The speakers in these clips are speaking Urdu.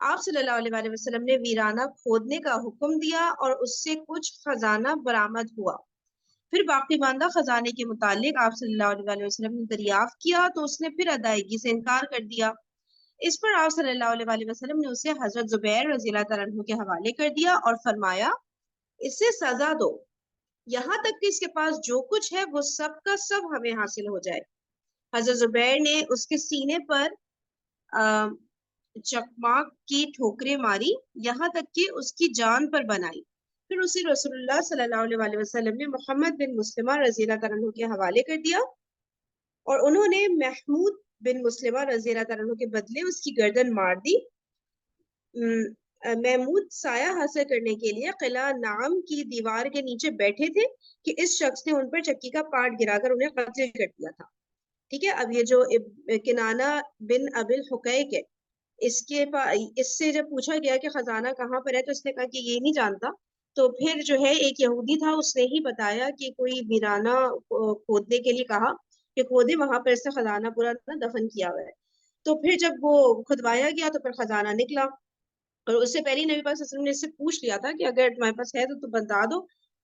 آپ صلی اللہ علیہ وسلم نے ویرانہ کھودنے کا حکم دیا اور اس سے کچھ خزانہ برآمد ہوا۔ پھر باقی ماندہ خزانے کے متعلق آپ صلی اللہ علیہ وسلم نے دریافت کیا تو اس نے پھر ادائیگی سے انکار کر دیا۔ اس پر آپ صلی اللہ علیہ وسلم نے اسے حضرت زبیر رضی اللہ تعالیٰ عنہ کے حوالے کر دیا اور فرمایا اسے سزا دو یہاں تک کہ اس کے پاس جو کچھ ہے وہ سب کا سب ہمیں حاصل ہو جائے۔ حضرت زبیر نے اس کے سینے پر چکماک کی ٹھوکریں ماری یہاں تک کہ اس کی جان پر بنائی۔ پھر اسی رسول اللہ صلی اللہ علیہ وسلم نے محمد بن مسلمہ رضی اللہ تعالیٰ عنہ کے حوالے کر دیا اور انہوں نے محمود بن مسلمہ رضی اللہ تعالیٰ عنہ کے بدلے اس کی گردن مار دی۔ محمود سایہ حاصل کرنے کے لیے قلعہ نعم کی دیوار کے نیچے بیٹھے تھے کہ اس شخص نے ان پر چکی کا پارٹ گرا کر انہیں قتل کر دیا تھا۔ ٹھیک ہے، اب یہ جو کنانہ بن ابی الحقیق ہے، اس سے جب پوچھا گیا کہ خزانہ کہاں پر ہے تو اس نے کہا کہ یہ نہیں جانتا۔ تو پھر جو ہے ایک یہودی تھا، اس نے ہی بتایا کہ کوئی ویرانہ کھودنے کے لیے کہا کہ کھودے، وہاں پر اس نے خزانہ پورا دفن کیا ہوا ہے۔ تو پھر جب وہ کھدوایا گیا تو پھر خزانہ نکلا، اور اس سے پہلے نبی پاک صلی اللہ علیہ وسلم نے اس سے پوچھ لیا تھا کہ اگر تمہارے پاس ہے تو تم بتا دو،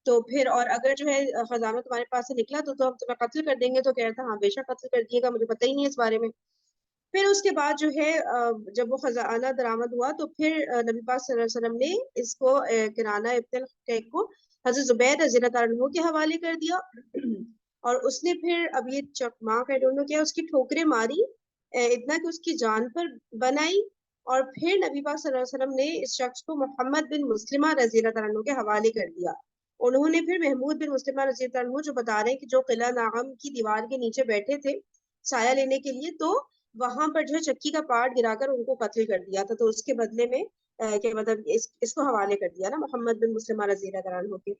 تو پھر اور اگر جو ہے خزانہ تمہارے پاس سے نکلا تو ہم تمہیں قتل کر دیں گے۔ تو کہہ رہا تھا ہاں بے شک قتل کر دیے گا، مجھے پتہ ہی نہیں ہے اس بارے میں۔ پھر اس کے بعد جو ہے جب وہ خزانہ درآمد ہوا تو پھر نبی پاک صلی اللہ علیہ وسلم نے اس کو کنانہ ابن الحقیق کو حضرت زبیر رضی اللہ تعالیٰ عنہ کے حوالے کر دیا، اور اس نے پھر اب یہ چکماک ہے دونوں کیا اس کی ٹھوکریں ماری اتنا کہ اس کی جان پر بنائی، اور پھر نبی پاک صلی اللہ علیہ وسلم نے اس شخص کو محمد بن مسلمہ رضی اللہ تعالیٰ عنہ کے حوالے کر دیا۔ انہوں نے پھر محمود بن مسلمہ رضی اللہ عنہ جو بتا رہے ہیں کہ جو قلعہ نعم کی دیوار کے نیچے بیٹھے تھے سایہ لینے کے لیے، تو وہاں پر جو ہے چکی کا پارٹ گرا کر ان کو قتل کر دیا تھا۔ تو اس کے بدلے میں کہ مطلب اس کو حوالے کر دیا نا محمد بن مسلمہ رضی اللہ تعالیٰ عنہ کے۔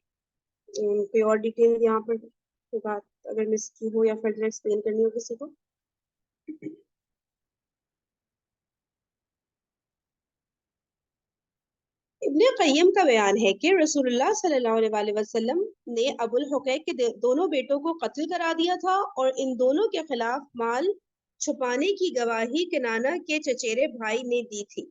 کوئی اور ڈیٹیل یہاں پر بات اگر مس کی ہو یا فردر ایکسپلین کرنی ہو کسی کو؟ ابن قیم کا بیان ہے کہ رسول اللہ صلی اللہ علیہ وسلم نے ابو الحقیق کے دونوں بیٹوں کو قتل کرا دیا تھا، اور ان دونوں کے خلاف مال چھپانے کی گواہی کنانہ کے چچیرے بھائی نے دی تھی۔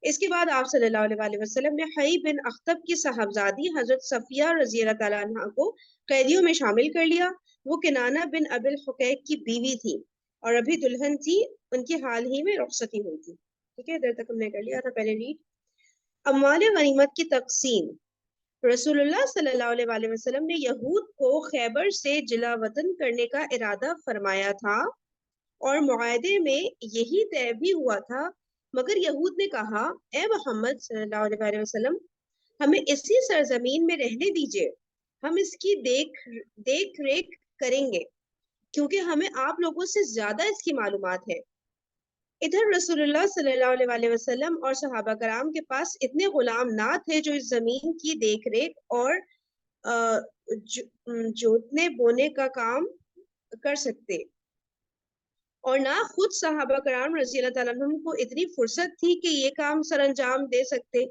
اس کے بعد آپ صلی اللہ علیہ وسلم نے حی بن اخطب کی صاحبزادی حضرت صفیہ رضی اللہ تعالیٰ عنہ کو قیدیوں میں شامل کر لیا۔ وہ کنانہ بن ابی الحقیق کی بیوی تھی اور ابھی دلہن تھی، ان کی حال ہی میں رخصتی ہوئی تھی۔ ٹھیک ہے، ادھر تک ہم نے کر لیا تھا پہلے ریڈ۔ اموال غنیمت کی تقسیم۔ رسول اللہ صلی اللہ علیہ وسلم نے یہود کو خیبر سے جلا وطن کرنے کا ارادہ فرمایا تھا، اور معاہدے میں یہی طے بھی ہوا تھا، مگر یہود نے کہا اے محمد صلی اللہ علیہ وسلم ہمیں اسی سرزمین میں رہنے دیجئے، ہم اس کی دیکھ ریکھ کریں گے کیونکہ ہمیں آپ لوگوں سے زیادہ اس کی معلومات ہے۔ ادھر رسول اللہ صلی اللہ علیہ وسلم اور صحابہ کرام کے پاس اتنے غلام نہ تھے جو اس زمین کی دیکھ ریکھ اور جوتنے بونے کا کام کر سکتے، اور نہ خود صحابہ کرام رضی اللہ تعالیٰ عنہ کو اتنی فرصت تھی کہ یہ کام سر انجام دے سکتے۔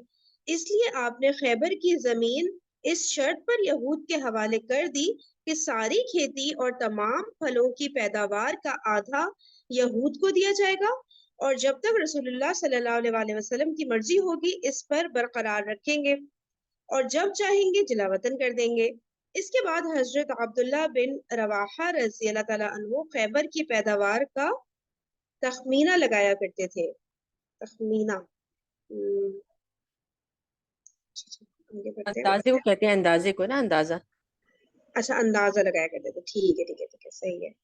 اس لیے آپ نے خیبر کی زمین اس شرط پر یہود کے حوالے کر دی کہ ساری کھیتی اور تمام پھلوں کی پیداوار کا آدھا یہود کو دیا جائے گا، اور جب تک رسول اللہ صلی اللہ علیہ وسلم کی مرضی ہوگی اس پر برقرار رکھیں گے، اور جب چاہیں گے جلا وطن کر دیں گے۔ اس کے بعد حضرت عبداللہ بن رواحہ رضی اللہ تعالیٰ عنہ خیبر کی پیداوار کا تخمینہ لگایا کرتے تھے۔ تخمینہ اندازے کو کہتے ہیں، اندازے کو نا، اندازہ۔ اچھا، اندازہ لگایا کرتے تھے، ٹھیک ہے ٹھیک ہے ٹھیک ہے، صحیح ہے۔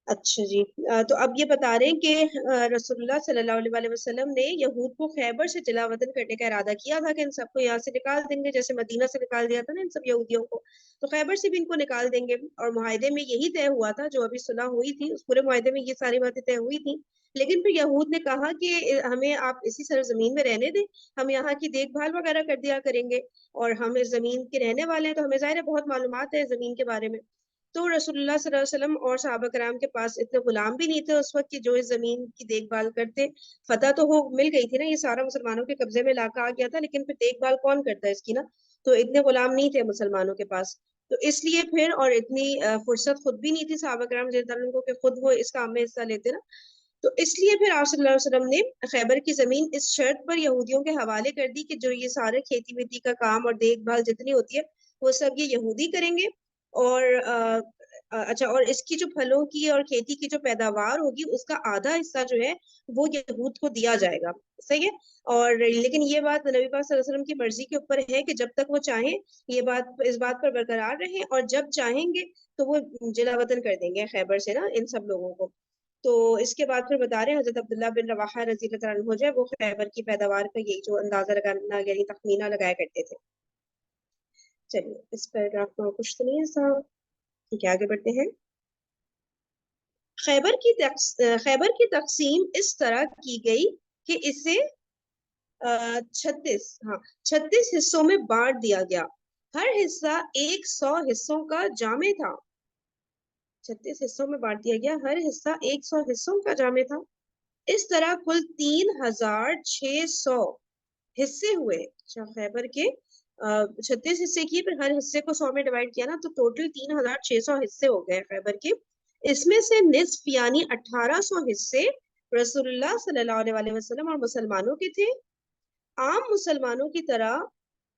اچھا جی، تو اب یہ بتا رہے ہیں کہ رسول اللہ صلی اللہ علیہ وسلم نے یہود کو خیبر سے جلا وطن کرنے کا ارادہ کیا تھا کہ ان سب کو یہاں سے نکال دیں گے، جیسے مدینہ سے نکال دیا تھا نا ان سب یہودیوں کو، تو خیبر سے بھی ان کو نکال دیں گے۔ اور معاہدے میں یہی طے ہوا تھا، جو ابھی صلح ہوئی تھی اس پورے معاہدے میں یہ ساری باتیں طے ہوئی تھی، لیکن پھر یہود نے کہا کہ ہمیں آپ اسی سرزمین میں رہنے دیں، ہم یہاں کی دیکھ بھال وغیرہ کر دیا کریں گے، اور ہم اس زمین کے رہنے والے ہیں تو ہمیں ظاہر ہے بہت معلومات ہے زمین کے بارے میں۔ تو رسول اللہ صلی اللہ علیہ وسلم اور صحابہ کرام کے پاس اتنے غلام بھی نہیں تھے اس وقت کہ جو اس زمین کی دیکھ بھال کرتے۔ فتح تو مل گئی تھی نا، یہ سارا مسلمانوں کے قبضے میں علاقہ آ گیا تھا، لیکن پھر دیکھ بھال کون کرتا ہے اس کی نا، تو اتنے غلام نہیں تھے مسلمانوں کے پاس، تو اس لیے پھر اور اتنی فرصت خود بھی نہیں تھی صحابہ کرام رضی اللہ عنہ کو کہ خود وہ اس کام میں حصہ لیتے نا، تو اس لیے پھر آپ صلی اللہ علیہ وسلم نے خیبر کی زمین اس شرط پر یہودیوں کے حوالے کر دی کہ جو یہ سارے کھیتی ویتی کا کام اور دیکھ بھال جتنی ہوتی ہے وہ سب یہ یہودی کریں گے، اور اچھا، اور اس کی جو پھلوں کی اور کھیتی کی جو پیداوار ہوگی اس کا آدھا حصہ جو ہے وہ یہود کو دیا جائے گا، صحیح ہے۔ اور لیکن یہ بات نبی پاک صلی اللہ علیہ وسلم کی مرضی کے اوپر ہے کہ جب تک وہ چاہیں یہ بات اس بات پر برقرار رہیں، اور جب چاہیں گے تو وہ جلا وطن کر دیں گے خیبر سے نا ان سب لوگوں کو۔ تو اس کے بعد پھر بتا رہے ہیں حضرت عبداللہ بن رواحہ رضی اللہ عنہ جو ہے وہ خیبر کی پیداوار کا یہی جو اندازہ لگانا یعنی تخمینہ لگایا کرتے تھے۔ چلیے اس پیراگراف میں کچھ تو نہیں ہے صاحب، ٹھیک ہے آگے بڑھتے ہیں۔ خیبر کی تقسیم اس طرح کی گئی کہ اسے 36 حصوں میں بانٹ دیا گیا، ہر حصہ 100 حصوں کا جامع تھا۔ 36 حصوں میں بانٹ دیا گیا، ہر حصہ 100 حصوں کا جامع تھا۔ اس طرح کل 3600 حصے ہوئے۔ اچھا، خیبر کے 36 حصے کیے، پھر ہر حصے کو 100 میں ڈیوائڈ کیا نا، تو ٹوٹل 3600 حصے ہو گئے خیبر کے۔ اس میں سے نصف یعنی 1800 حصے رسول اللہ صلی اللہ علیہ وسلم اور مسلمانوں کے تھے۔ عام مسلمانوں کی طرح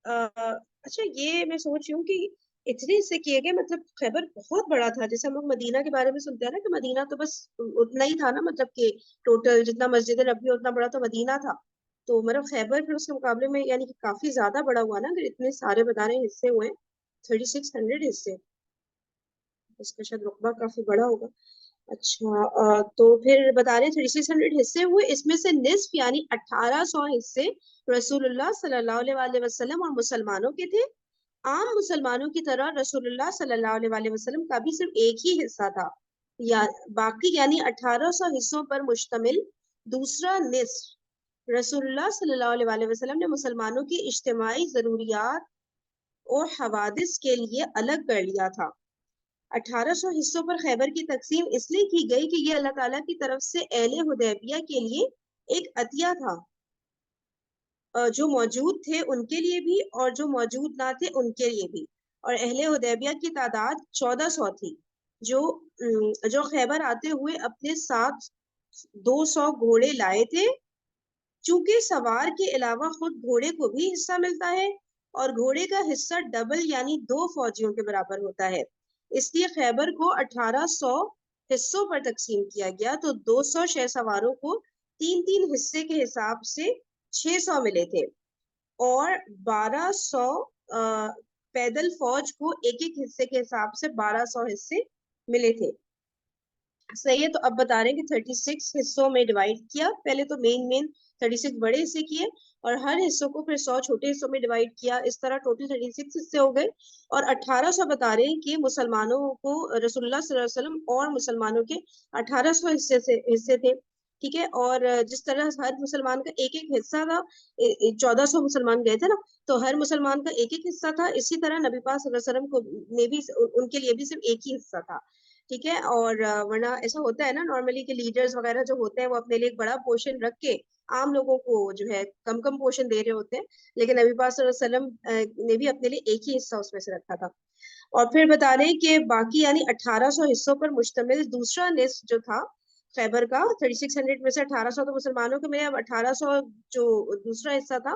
اچھا، یہ میں سوچ رہی ہوں کہ اتنے حصے کیے گئے، مطلب خیبر بہت بڑا تھا، جیسے ہم لوگ مدینہ کے بارے میں سنتے ہیں نا کہ مدینہ تو بس اتنا ہی تھا نا، مطلب کہ ٹوٹل جتنا مسجد نبوی اتنا بڑا تو مدینہ تھا، تو مطلب خیبر پھر اس کے مقابلے میں یعنی کہ کافی زیادہ بڑا ہوا نا، اگر اتنے سارے بتا رہے ہیں حصے ہوئے 3600 حصے، اس کا شاید رقبہ کافی بڑا ہوگا۔ اچھا، تو پھر بتا رہے ہیں 3600 حصے ہوئے، اس میں سے نصف یعنی 1800 حصے رسول اللہ صلی اللہ علیہ وسلم اور مسلمانوں کے تھے۔ عام مسلمانوں کی طرح رسول اللہ صلی اللہ علیہ وسلم کا بھی صرف ایک ہی حصہ تھا، یا باقی یعنی 1800 حصوں پر مشتمل دوسرا نصف رسول اللہ صلی اللہ علیہ وسلم نے مسلمانوں کی اجتماعی ضروریات اور حوادث کے لیے الگ کر لیا تھا۔ 1800 حصوں پر خیبر کی تقسیم اس لیے کی گئی کہ یہ اللہ تعالیٰ کی طرف سے اہل حدیبیہ کے لیے ایک عطیہ تھا، جو موجود تھے ان کے لیے بھی اور جو موجود نہ تھے ان کے لیے بھی۔ اور اہل حدیبیہ کی تعداد 1400 تھی، جو خیبر آتے ہوئے اپنے ساتھ 200 گھوڑے لائے تھے۔ چونکہ سوار کے علاوہ خود گھوڑے کو بھی حصہ ملتا ہے، اور گھوڑے کا حصہ ڈبل یعنی 2 فوجیوں کے برابر ہوتا ہے، اس لیے خیبر کو 1800 حصوں پر تقسیم کیا گیا، تو 200 شہ سواروں کو 3 حصے کے حساب سے 600 ملے تھے، اور 1200 پیدل فوج کو ایک حصے کے حساب سے 1200 حصے ملے تھے۔ صحیح ہے، تو اب بتا رہے ہیں کہ 36 حصوں میں ڈیوائڈ کیا، پہلے تو مین 36 بڑے حصے کیے اور ہر حصوں کو پھر 100 چھوٹے حصوں میں ڈیوائڈ کیا، اس طرح ٹوٹل 36 حصے ہو گئے، اور 1800 بتا رہے ہیں کہ مسلمانوں کو رسول اللہ صلی اللہ علیہ وسلم اور مسلمانوں کے 1800 حصے تھے، ٹھیک ہے۔ اور جس طرح ہر مسلمان کا ایک حصہ تھا، 1400 مسلمان گئے تھے نا، تو ہر مسلمان کا ایک حصہ تھا، اسی طرح نبی پاک صلی اللہ علیہ وسلم کو نے بھی ان کے لیے بھی صرف ایک ہی حصہ تھا، ٹھیک ہے۔ اور ورنہ ایسا ہوتا ہے نا نارملی کہ لیڈرز وغیرہ جو ہوتے ہیں وہ اپنے لیے ایک بڑا پورشن رکھ کے عام لوگوں کو جو ہے کم پورشن دے رہے ہوتے ہیں، لیکن نبی پاک صلی اللہ علیہ وسلم نے بھی اپنے لیے ایک ہی حصہ اس میں سے رکھا تھا۔ اور پھر بتا رہے ہیں کہ باقی یعنی 1800 حصوں پر مشتمل دوسرا نصف جو تھا خیبر کا، 3600 میں سے 1800 تو مسلمانوں کے میں، اب 1800 جو دوسرا حصہ تھا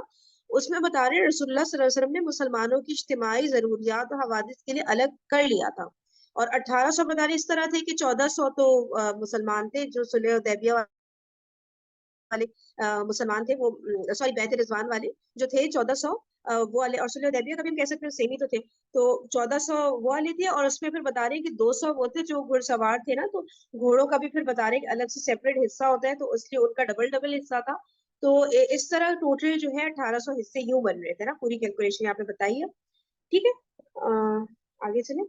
اس میں بتا رہے ہیں رسول اللہ صلی اللہ علیہ وسلم نے مسلمانوں کی اجتماعی ضروریات اور حوادث کے لیے الگ کر لیا تھا۔ اور 1800 بتا رہے اس طرح تھے کہ 1400 تو مسلمان تھے جو صلح حدیبیہ والے مسلمان تھے، وہ سوری بیعت رضوان والے جو تھے 1400 وہ والے، اور صلح حدیبیہ کا بھی ہم کہہ سکتے ہیں سیم ہی تو تھے، تو 1400 وہ والے تھے، اور اس میں پھر بتا رہے ہیں کہ 200 وہ تھے جو گھڑ سوار تھے نا، تو گھوڑوں کا بھی پھر بتا رہے ہیں کہ الگ سے سیپریٹ حصہ ہوتا ہے، تو اس لیے ان کا ڈبل حصہ تھا۔ تو اس طرح ٹوٹل جو ہے 1800 حصے یوں بن رہے تھے نا، پوری کیلکولیشن یہاں پہ بتائی ہے، ٹھیک ہے۔ آگے چلیں۔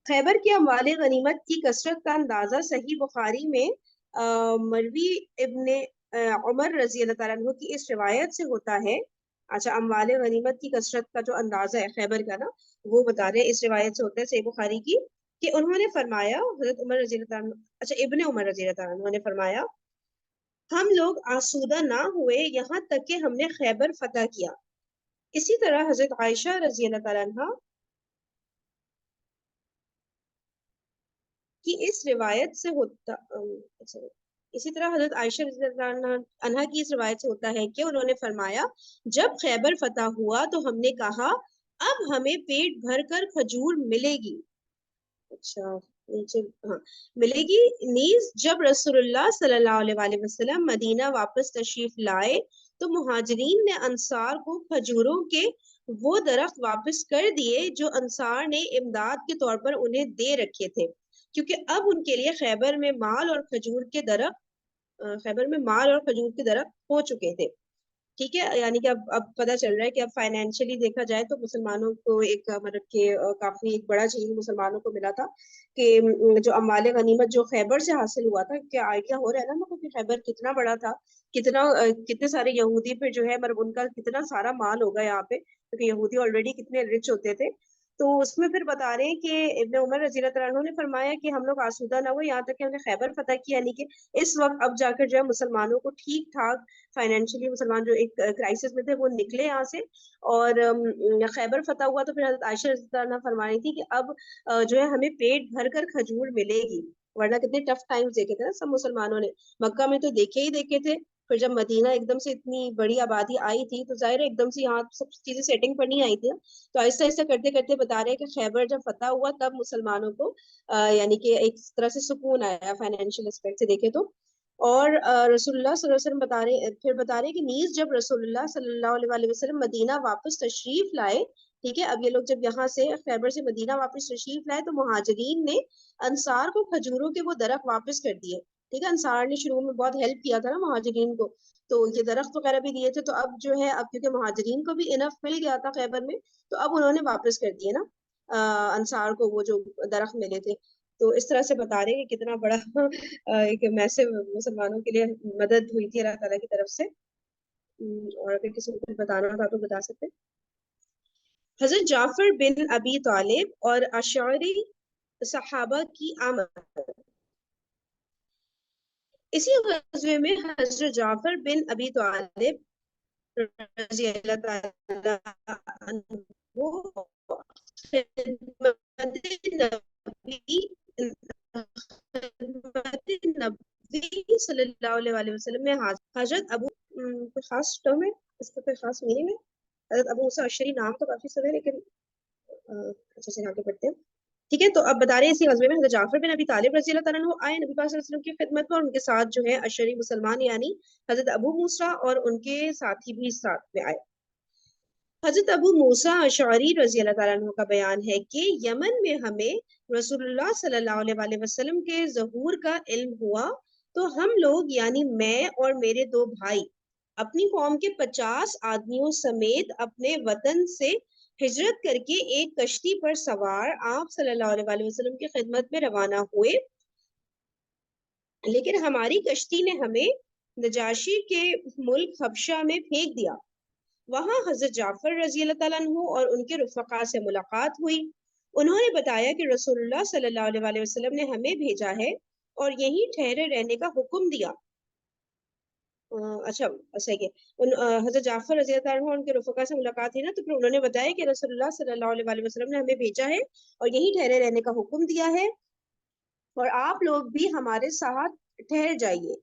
خیبر کی اموال غنیمت کی کثرت کا اندازہ صحیح بخاری میں مروی ابن عمر رضی اللہ تعالیٰ عنہ کی اس روایت سے ہوتا ہے۔ اچھا، اموال غنیمت کی کثرت کا جو اندازہ ہے خیبر کا نا، وہ بتا رہے ہیں اس روایت سے ہوتا ہے صحیح بخاری کی، کہ انہوں نے فرمایا، حضرت عمر رضی اللہ تعالیٰ اچھا ابن عمر رضی اللہ تعالیٰ عنہ نے فرمایا، ہم لوگ آسودہ نہ ہوئے یہاں تک کہ ہم نے خیبر فتح کیا۔ اسی طرح حضرت عائشہ رضی اللہ تعالیٰ عنہ کہ اس روایت سے ہوتا اسی طرح حضرت عائشہ رضی اللہ عنہا کی اس روایت سے ہوتا ہے کہ انہوں نے فرمایا جب خیبر فتح ہوا تو ہم نے کہا اب ہمیں پیٹ بھر کر کھجور ملے گی. اچھا نیچے ہاں ملے گی. نیز جب رسول اللہ صلی اللہ علیہ وآلہ وسلم مدینہ واپس تشریف لائے تو مہاجرین نے انصار کو کھجوروں کے وہ درخت واپس کر دیے جو انصار نے امداد کے طور پر انہیں دے رکھے تھے، کیونکہ اب ان کے لیے خیبر میں مال اور کھجور کے درخت ہو چکے تھے. ٹھیک ہے، یعنی کہ اب پتہ چل رہا ہے کہ اب فائنینشلی دیکھا جائے تو مسلمانوں کو ایک مطلب کہ کافی ایک بڑا چیز مسلمانوں کو ملا تھا کہ جو اموال غنیمت جو خیبر سے حاصل ہوا تھا. کیا آئیڈیا ہو رہا ہے نا مطلب کہ خیبر کتنا بڑا تھا، کتنے سارے یہودی پہ جو ہے مطلب ان کا کتنا سارا مال ہوگا یہاں پہ، کیونکہ یہودی آلریڈی کتنے رچ ہوتے تھے. تو اس میں پھر بتا رہے ہیں کہ ابن عمر رضی اللہ عنہ نے فرمایا کہ ہم لوگ آسودہ نہ ہوئے یہاں تک کہ ہم نے خیبر فتح کیا، یعنی کہ اس وقت اب جا کر جو ہے مسلمانوں کو ٹھیک ٹھاک فائنینشلی مسلمان جو ایک کرائسس میں تھے وہ نکلے یہاں سے اور خیبر فتح ہوا. تو پھر حضرت عائشہ رضی اللہ عنہا فرما رہی تھی کہ اب جو ہے ہمیں پیٹ بھر کر کھجور ملے گی، ورنہ کتنے ٹف ٹائمز دیکھے تھے نا سب مسلمانوں نے. مکہ میں تو دیکھے ہی دیکھے تھے، پھر جب مدینہ ایک دم سے اتنی بڑی آبادی آئی تھی تو ظاہر ہے ایک دم سے یہاں سب چیزیں سیٹنگ پر نہیں آئی تھی. تو آہستہ آہستہ کرتے کرتے بتا رہے ہیں کہ خیبر جب فتح ہوا تب مسلمانوں کو یعنی کہ ایک طرح سے سکون آیا فائنینشیل اسپیکٹ سے دیکھے تو. اور رسول اللہ صلی اللہ علیہ وسلم بتا رہے کہ نیز جب رسول اللہ صلی اللہ علیہ وآلہ وسلم مدینہ واپس تشریف لائے، ٹھیک ہے، اب یہ لوگ جب یہاں سے خیبر سے مدینہ واپس تشریف لائے تو مہاجرین نے انصار کو کھجوروں کے وہ درخت واپس کر دیے. ٹھیک ہے، انصار نے شروع میں بہت ہیلپ کیا تھا نا مہاجرین کو، تو یہ درخت وغیرہ بھی دیے تھے. تو اب جو ہے اب کیونکہ مہاجرین کو بھی انف مل گیا تھا خیبر میں تو اب انہوں نے واپس کر دیے نا انصار کو وہ جو درخت ملے تھے. تو اس طرح سے بتا رہے کہ کتنا بڑا ایک میسو مسلمانوں کے لیے مدد ہوئی تھی اللہ تعالیٰ کی طرف سے. اور اگر کسی کو کچھ بتانا تھا تو بتا سکتے. حضرت جعفر بن ابی طالب اور اشعری صحابہ کی آمد. اسی غزوے میں حضرت جعفر بن ابی طالب رضی اللہ تعالیٰ عنہ نبی صلی اللہ علیہ وسلم میں حضرت ابو کوئی خاص ٹرم ہے اس کا، کوئی خاص میننگ ہے؟ حضرت ابو موسیٰ اشعری نام تو کافی سب ہے لیکن اچھا سے آگے پڑھتے ہیں. ٹھیک ہے، تو اب بتا رہے ہیں اسی غزوے میں حضرت جعفر بن ابی طالب رضی اللہ تعالیٰ عنہ آئے نبی پاک صلی اللہ علیہ وسلم کی خدمت میں، اور ان کے ساتھ جو ہے اشعری مسلمان یعنی حضرت ابو موسیٰ اور ان کے ساتھی بھی ساتھ میں آئے. حضرت ابو موسیٰ اشعری رضی اللہ تعالیٰ عنہ کا بیان ہے کہ یمن میں ہمیں رسول اللہ صلی اللہ علیہ وآلہ وسلم کے ظہور کا علم ہوا تو ہم لوگ یعنی میں اور میرے 2 بھائی اپنی قوم کے 50 آدمیوں سمیت اپنے وطن سے ہجرت کر کے ایک کشتی پر سوار آپ صلی اللہ علیہ وآلہ وسلم کی خدمت میں روانہ ہوئے، لیکن ہماری کشتی نے ہمیں نجاشی کے ملک حبشہ میں پھینک دیا. وہاں حضرت جعفر رضی اللہ تعالیٰ عنہ اور ان کے رفقا سے ملاقات ہوئی. انہوں نے بتایا کہ رسول اللہ صلی اللہ علیہ وآلہ وسلم نے ہمیں بھیجا ہے اور یہیں ٹھہرے رہنے کا حکم دیا. اچھا صحیح ہے، حضرت جعفر رضی اللہ عنہ ان کے رفقا سے ملاقات ہوئی نا تو پھر انہوں نے بتایا کہ رسول اللہ صلی اللہ علیہ وآلہ وسلم نے ہمیں بھیجا ہے اور یہیں ٹھہرے رہنے کا حکم دیا ہے اور آپ لوگ بھی ہمارے ساتھ ٹھہر جائیے.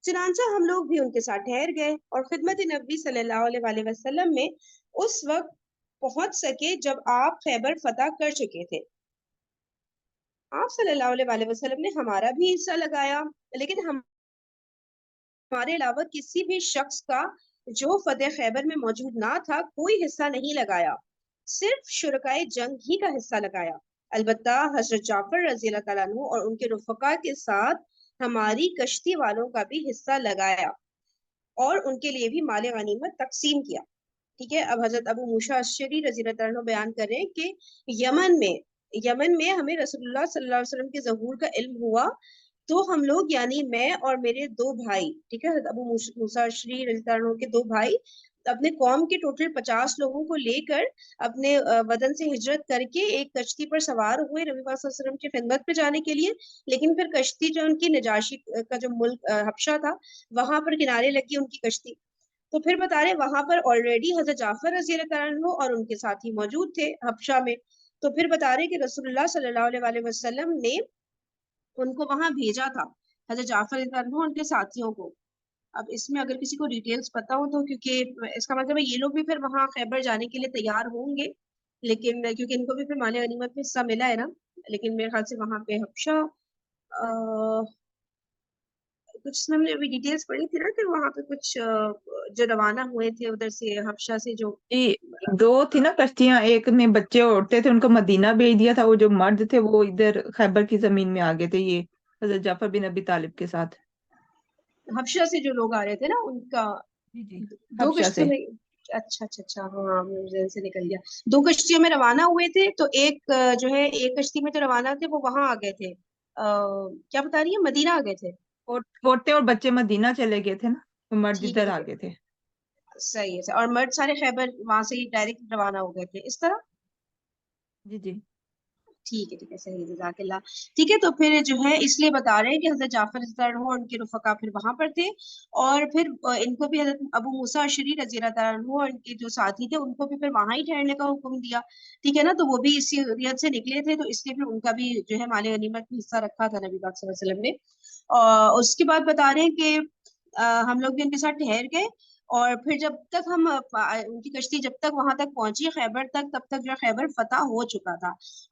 چنانچہ ہم لوگ بھی ان کے ساتھ ٹھہر گئے اور خدمت نبی صلی اللہ علیہ وآلہ وسلم میں اس وقت پہنچ سکے جب آپ خیبر فتح کر چکے تھے. آپ صلی اللہ علیہ وآلہ وسلم نے ہمارا بھی حصہ لگایا، لیکن ہمارے علاوہ کسی بھی شخص کا جو فتح خیبر میں موجود نہ تھا کوئی حصہ نہیں لگایا، صرف شرکائے جنگ ہی کا حصہ لگایا. البتہ حضرت جعفر رضی اللہ تعالیٰ عنہ اور ان کے رفقا کے ساتھ ہماری کشتی والوں کا بھی حصہ لگایا اور ان کے لیے بھی مال غنیمت تقسیم کیا. ٹھیک ہے، اب حضرت ابو موسیٰ اشعری رضی اللہ عنہ بیان کر رہے ہیں کہ یمن میں ہمیں رسول اللہ صلی اللہ علیہ وسلم کے ظہور کا علم ہوا تو ہم لوگ یعنی میں اور میرے 2 بھائی، ٹھیک ہے، حضرت ابو موسیٰ اشعری رضی اللہ عنہ کے 2 بھائی اپنے قوم کے ٹوٹل 50 لوگوں کو لے کر اپنے وطن سے ہجرت کر کے ایک کشتی پر سوار ہوئے نبی پاک صلی اللہ علیہ وسلم کی خدمت پہ جانے کے لیے. لیکن پھر کشتی جو ان کی نجاشی کا جو ملک حبشہ تھا وہاں پر کنارے لگی ان کی کشتی. تو پھر بتا رہے وہاں پر آلریڈی حضرت جعفر رضی اللہ تعالیٰ عنہ اور ان کے ساتھی موجود تھے حبشہ میں. تو پھر بتا رہے کہ رسول اللہ صلی اللہ علیہ وآلہ وسلم نے ان کو وہاں بھیجا تھا حضرت جعفر رضی اللہ عنہ ان کے ساتھیوں کو. اب اس میں اگر کسی کو ڈیٹیلز پتا ہو تو, کیونکہ اس کا مطلب ہے یہ لوگ بھی پھر وہاں خیبر جانے کے لیے تیار ہوں گے, لیکن کیونکہ ان کو بھی پھر مال غنیمت میں حصہ ملا ہے نا, لیکن میرے خیال سے وہاں پہ حبشہ کچھ ہم نے ابھی ڈیٹیلز پڑھی تھی نا کہ وہاں پہ کچھ جو روانہ ہوئے تھے ادھر سے حبشہ سے جو جی دو تھی نا کشتیاں, ایک میں بچے اور عورتیں تھے ان کو مدینہ بھیج دیا تھا, وہ جو مرد تھے وہ ادھر خیبر کی زمین میں آ گئے تھے, یہ حضرت جعفر بن ابی طالب کے ساتھ. حبشہ سے جو لوگ آ رہے تھے نا ان کا جی جی دو حبشہ سے. کشتیوں میں. اچھا اچھا اچھا, ہاں میرے ذہن سے نکل گیا. دو کشتیوں میں روانہ ہوئے تھے, تو ایک جو ہے ایک کشتی میں جو روانہ تھے وہ وہاں آ گئے تھے, کیا بتا رہی ہے, مدینہ آ گئے تھے. اور عورتیں اور بچے مدینہ چلے گئے تھے نا, تو مرد ٹھیک ہے ادھر ٹھیک آ ہے, گئے تھے. صحیح ہے. اور مرد سارے خیبر وہاں سے ہی ڈائریکٹ روانہ ہو گئے تھے اس طرح. جی جی ٹھیک ہے صحیح, جزاک اللہ. ٹھیک ہے, تو پھر جو ہے اس لیے بتا رہے ہیں کہ حضرت جعفر رضی اللہ عنہ اور ان کے رفقا پھر وہاں پر تھے, اور پھر ان کو بھی حضرت ابو موسیٰ اشعری رضی اللہ تعالیٰ عنہ اور ان کے جو ساتھی تھے ان کو بھی پھر وہاں ہی ٹھہرنے کا حکم دیا. ٹھیک ہے نا, تو وہ بھی اسی نیت سے نکلے تھے, تو اس لیے پھر ان کا بھی جو ہے مال غنیمت میں حصہ رکھا تھا نبی پاک صلی اللہ علیہ وسلم نے. اور اس کے بعد بتا رہے ہیں کہ ہم لوگ بھی ان کے ساتھ ٹھہر گئے, اور پھر جب تک ہم ان کی کشتی جب تک وہاں تک پہنچی خیبر تک, تب تک جو خیبر فتح ہو چکا تھا,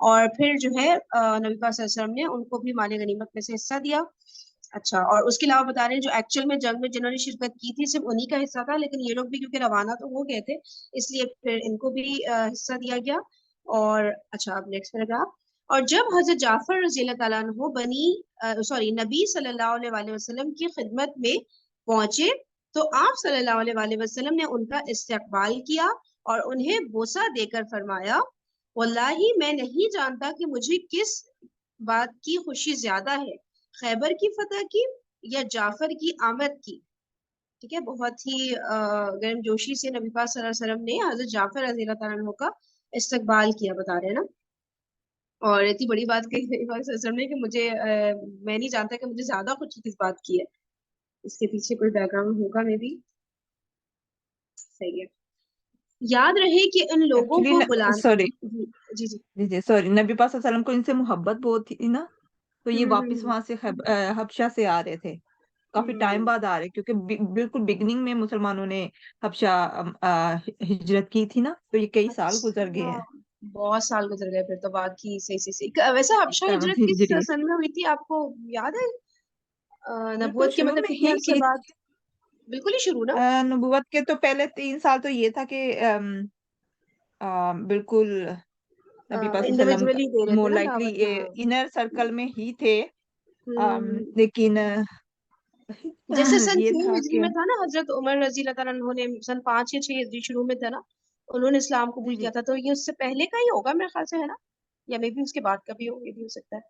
اور پھر جو ہے نبی پاک صلی اللہ علیہ وسلم نے ان کو بھی مال غنیمت میں سے حصہ دیا. اچھا, اور اس کے علاوہ بتا رہے ہیں جو ایکچوئل میں جنگ میں جنہوں نے شرکت کی تھی صرف انہی کا حصہ تھا, لیکن یہ لوگ بھی کیونکہ روانہ تو ہو گئے تھے اس لیے پھر ان کو بھی حصہ دیا گیا. اور اچھا, اب نیکسٹ پیراگراف. اور جب حضرت جعفر رضی اللہ تعالیٰ عنہ نبی صلی اللہ علیہ وسلم کی خدمت میں پہنچے, تو آپ صلی اللہ علیہ وسلم نے ان کا استقبال کیا اور انہیں بوسہ دے کر فرمایا, واللہ میں نہیں جانتا کہ مجھے کس بات کی خوشی زیادہ ہے, خیبر کی فتح کی یا جعفر کی آمد کی. ٹھیک ہے, بہت ہی گرم جوشی سے نبی پاک صلی اللہ علیہ وسلم نے حضرت جعفر رضی اللہ تعالیٰ عنہ کا استقبال کیا, بتا رہے ہیں نا. اور اتنی بڑی بات کہی نبی پاک صلی اللہ علیہ وسلم نے کہ مجھے میں نہیں جانتا کہ مجھے زیادہ خوشی کس بات کی ہے. اس کے پیچھے کوئی بیک گراؤنڈ ہوگا میں بھی. صحیح ہے. یاد رہے کہ ان لوگوں ایکچولی کو بلانا. سوری جی جی جی. جی جی سوری, نبی پاک صلی اللہ علیہ وسلم کو ان سے محبت بہت تھی نا, تو یہ واپس وہاں سے حبشہ سے آ رہے تھے, کافی ٹائم بعد آ رہے, کیونکہ بالکل بگننگ میں مسلمانوں نے حبشہ ہجرت کی تھی نا, تو یہ کئی سال گزر گئے اچھا, ہیں. بہت سال گزر گئے پھر تو. باقی صحیح. ویسے حبشہ ہجرت کس ہجری سن میں ہوئی تھی, آپ کو یاد ہے؟ بالکل نبوت کے شروع مطلب میں کتنے ہی عرصے کی بعد؟ بالکل ہی شروع نا. نبوت کے تو پہلے 3 سال تو یہ تھا کہ بالکل نبی پاک صلی اللہ علیہ انڈیویجولی دے وسلم رہے تھے مور نا لائکلی دعوت, ہاں. انر سرکل میں ہی تھے, ہوں. لیکن جیسے سن یہ 6 تھا ہجری کہ میں تھا نا, حضرت عمر رضی اللہ تعالیٰ عنہ نے سن 5 یا 6 ہجری شروع میں تھا نا, انہوں نے اسلام جی قبول جی کیا تھا, تو یہ اس سے پہلے کا ہی ہوگا میرے خیال سے, ہے نا, یا میں بھی اس کے بعد کا بھی ہو, یہ بھی ہو سکتا ہے.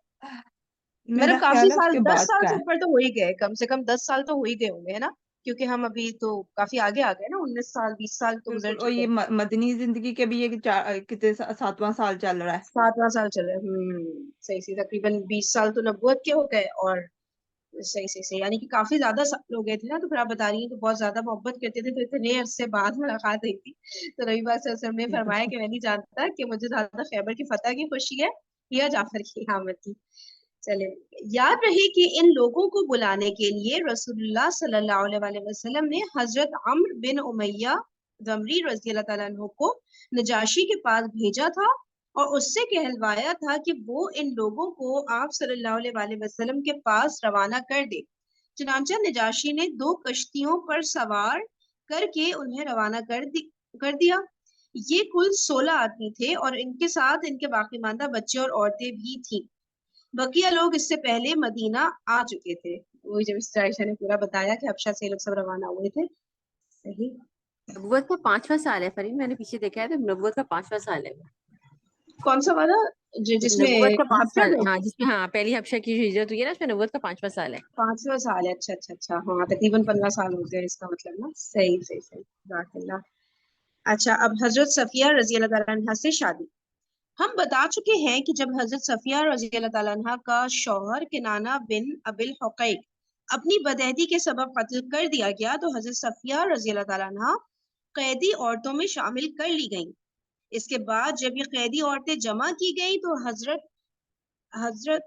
میرا مطلب کافی خیال ہے اس سال, کے 10 بعد سال کا سے ہے. اوپر تو ہو ہی گئے, کم سے کم 10 سال تو ہو ہی گئے ہوں گے, ہے نا, کیونکہ ہم ابھی تو کافی آگے آ گئے نا, 19 سال 20 سال تو گزر بالکل, اور چکے یہ ہیں. مدنی زندگی کے بھی یہ کتنے 7واں سال چل رہا ہے. 7واں سال چل رہا ہے. صحیح, تقریباً 20 سال تو نبوت کے ہو گئے, اور صحیح, یعنی کہ کافی زیادہ سال ہو گئے تھے نا. تو پھر آپ بتا رہی ہیں کہ بہت زیادہ محبت کرتے تھے, تو اتنے عرصے بعد ملاقات ہوئی تھی. تو نبی پاک صلی اللہ علیہ وسلم نے جی فرمایا بالکل. کہ میں نہیں جانتا کہ مجھے زیادہ خیبر کی فتح کی خوشی ہے یا جعفر کی آمد کی. چلے, یاد رہے کہ ان لوگوں کو بلانے کے لیے رسول اللہ صلی اللہ علیہ وسلم نے حضرت عمرو بن امیہ ضمری رضی اللہ تعالیٰ عنہ کو نجاشی کے پاس بھیجا تھا, اور اس سے کہلوایا تھا کہ وہ ان لوگوں کو آپ صلی اللہ علیہ وسلم کے پاس روانہ کر دے. چنانچہ نجاشی نے 2 کشتیوں پر سوار کر کے انہیں روانہ کر دیا. یہ کل 16 آدمی تھے, اور ان کے ساتھ ان کے باقی ماندہ بچے اور عورتیں بھی تھیں. بقیہ لوگ اس سے پہلے مدینہ آ چکے تھے. وہی جب عائشہ نے پورا بتایا کہ حبشہ سے لوگ سب روانہ ہوئے تھے. صحیح. نبوت کا 5واں سال ہے فرید, میں نے پیچھے دیکھا ہے تو نبوت کا 5واں سال ہے. کون سا والا جس میں نبوت کا 5 حبشہ سال, میں ہاں جس میں ہاں پہلی حبشہ کی ہجرت ہوئی ہے نا, اس میں نبوت کا 5واں سال ہے. 5واں سال ہے. اچھا, ہاں تقریباً 15 سال ہو گئے اس کا مطلب نا. صحیح. جزاک اللہ. اچھا, اب حضرت صفیہ رضی اللہ تعالیٰ عنہ سے شادی. ہم بتا چکے ہیں کہ جب حضرت صفیہ رضی اللہ تعالیٰ عنہ کا شوہر کنانہ بن ابی الحقیق اپنی بدعہدی کے سبب قتل کر دیا گیا, تو حضرت صفیہ رضی اللہ تعالیٰ عنہ قیدی عورتوں میں شامل کر لی گئیں. اس کے بعد جب یہ قیدی عورتیں جمع کی گئیں تو حضرت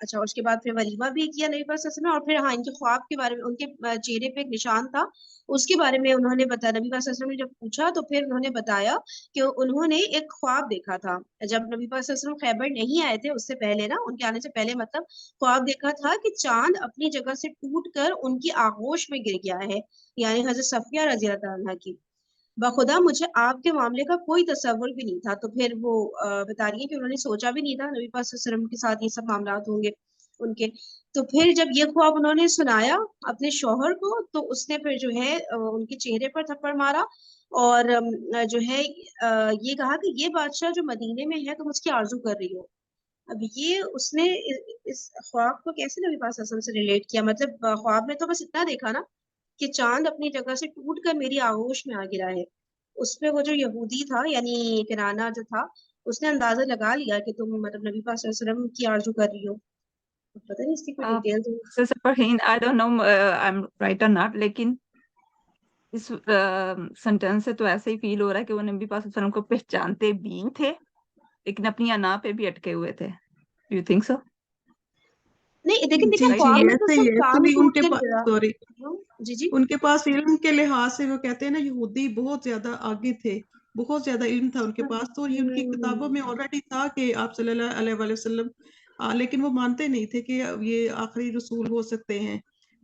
اچھا اس کے بعد پھر ولیمہ بھی کیا نبی پاک صلی اللہ علیہ وسلم نے، اور پھر ہاں ان کے خواب کے بارے میں، ان کے چہرے پہ ایک نشان تھا اس کے بارے میں انہوں نے بتایا، نبی پاک صلی اللہ علیہ وسلم نے جب پوچھا تو پھر انہوں نے بتایا کہ انہوں نے ایک خواب دیکھا تھا جب نبی پاک صلی اللہ علیہ وسلم خیبر نہیں آئے تھے، اس سے پہلے نا، ان کے آنے سے پہلے مطلب، خواب دیکھا تھا کہ چاند اپنی جگہ سے ٹوٹ کر ان کی آغوش میں گر گیا ہے، یعنی حضرت صفیہ رضی اللہ عنہا کی۔ بخدا مجھے آپ کے معاملے کا کوئی تصور بھی نہیں تھا، تو پھر وہ بتا رہی ہیں کہ انہوں نے سوچا بھی نہیں تھا نبی پاک صلی اللہ علیہ وسلم کے ساتھ یہ سب معاملات ہوں گے ان کے۔ تو پھر جب یہ خواب انہوں نے سنایا اپنے شوہر کو تو اس نے پھر جو ہے ان کے چہرے پر تھپڑ مارا اور جو ہے یہ کہا کہ یہ بادشاہ جو مدینے میں ہے تم اس کی آرزو کر رہی ہو۔ اب یہ اس نے اس خواب کو کیسے نبی پاک صلی اللہ علیہ وسلم سے ریلیٹ کیا؟ مطلب خواب میں تو بس اتنا دیکھا نا کہ چاند اپنی جگہ سے ٹوٹ کر میری آغوش میں آ گرا ہے، اس پہ وہ جو یہودی تھا یعنی کنانا جو تھا اس نے اندازہ لگا لیا کہ تم مطلب نبی پاک صلی اللہ علیہ وسلم کی آرزو کر رہی ہو۔ پتہ نہیں اس کی کوئی detail I don't know I'm right or not، لیکن اس سینٹینس سے تو ایسے ہی فیل ہو رہا ہے کہ وہ نبی پاک صلی اللہ علیہ وسلم کو پہچانتے بھی تھے لیکن اپنی انا پہ بھی اٹکے ہوئے تھے۔ You think so؟ نہیں لیکن جی دیکھیں جی خواب میں تو ایسے ہی صرف ہے چاند ایکچولی ان ٹوٹ کے کر پاس، گرا۔ سوری، جی جی ان کے پاس علم کے لحاظ سے وہ کہتے ہیں نا یہودی بہت زیادہ آگے تھے، بہت زیادہ علم تھا ان کے پاس، تو یہ ان کی کتابوں میں آلریڈی تھا کہ آپ صلی اللہ علیہ وآلہ وسلم، لیکن وہ مانتے نہیں تھے کہ یہ آخری رسول ہو سکتے ہیں،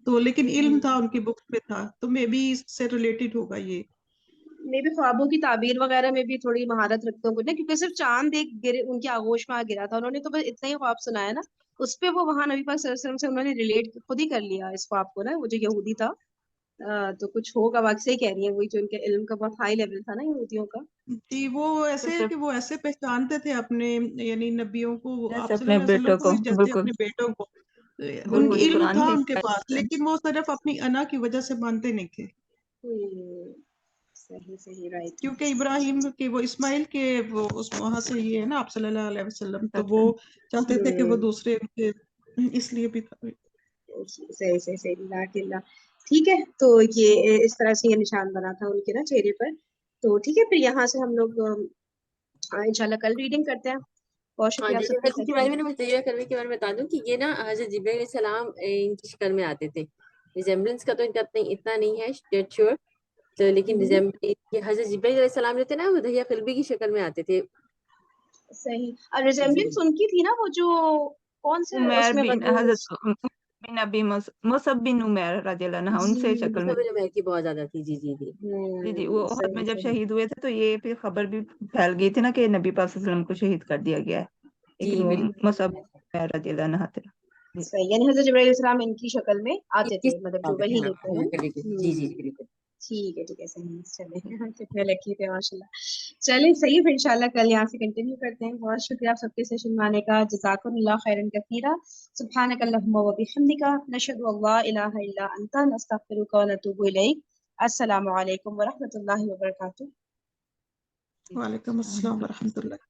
تو لیکن علم تھا ان کی بکس میں تھا، تو مے بی اس سے ریلیٹڈ ہوگا یہ۔ میں بھی خوابوں کی تعبیر وغیرہ میں بھی تھوڑی مہارت رکھتا ہوں نا، کیونکہ صرف چاند ایک گرے ان کی آغوش میں آ گرا تھا، انہوں نے تو بس اتنا ہی خواب سنایا نا، اس پہ وہ وہاں نبی پاک صلی اللہ علیہ وسلم سے انہوں نے ریلیٹ خود ہی کر لیا اس خواب کو نا، وہ جو یہودی تھا تو کچھ ہوگا، واقعی ہی کہہ رہی ہیں، وہی جو ان کے علم کا بہت ہائی لیول تھا نا یہودیوں کا۔ جی وہ ایسے ہے کہ وہ ایسے پہچانتے تھے اپنے یعنی نبیوں کو، آپ جیسے صلی اللہ اپنے علیہ وسلم بیٹوں کو کو، بھی جیسے بالکل اپنے بیٹوں کو، ان بالکل کی علم قرآن تھا میں ان کے پاس، لیکن وہ صرف اپنی انا کی وجہ سے مانتے نہیں تھے، صحیح صحیح رائٹ۔ کیونکہ ابراہیم کی وہ اسماعیل کے وہ اس وہاں سے یہ ہے نا آپ صلی اللہ علیہ وسلم، تو وہ چاہتے تھے کہ وہ دوسرے ان کے، اس لیے بھی تھا۔ صحیح صحیح صحیح جزاک اللہ۔ ٹھیک ہے، تو یہ اس طرح سے یہ نشان بنا تھا ان کے نا چہرے پر۔ تو ٹھیک ہے، پھر یہاں سے ہم لوگ انشاءاللہ کل ریڈنگ کرتے ہیں۔ بہت ہاں شکریہ آپ جی، سب حدیث کے بارے میں کا۔ نا میں تجربہ کرنے کے بارے میں بتا دوں کہ یہ نا حضرت جبرائیل علیہ السلام ان کی شکل میں آتے تھے، ریزمبلنس کا تو ان کا اتنا نہیں ہے ڈیٹ شیور، تو لیکن یہ حضرت جبرائیل علیہ السلام جو تھے نا وہ دہیا قلبی کی شکل میں آتے تھے۔ صحیح، اور ریزمبلنس ان کی تھی نا، وہ جو کون سے عمیر اس میں بن حضرت بن ابی مصعب بن عمیر رضی اللہ عنہ ان سے شکل میں، عمیر کی بہت زیادہ تھی، جی جی جی جی جی وہ احد میں صحیح جب صحیح شہید ہوئے تھے تو یہ پھر خبر بھی پھیل گئی تھی نا کہ نبی پاک صلی اللہ علیہ وسلم کو شہید کر دیا گیا ہے، لیکن جی وہ بالکل مصعب رضی اللہ عنہ تھے۔ صحیح، یعنی حضرت جبرائیل علیہ السلام ان کی شکل میں آتے تھے، مطلب جو آتے تھے، وہی ہاں لیتے ہیں۔ جی جی بالکل۔ ٹھیک ہے صحیح، چلیں کتنے لکی تھے ماشاء اللہ۔ چلیں صحیح، پھر انشاءاللہ کل یہاں سے کنٹینیو کرتے ہیں۔ بہت شکریہ آپ سب کے سیشن میں آنے کا، جزاکم اللہ خیرا کثیرا، سبحانک اللہم و بحمدک، نشہد ان لا الہ الا انت، نستغفرک و نتوب الیک۔ السلام علیکم ورحمۃ اللہ وبرکاتہ۔ وعلیکم السلام ورحمۃ اللہ۔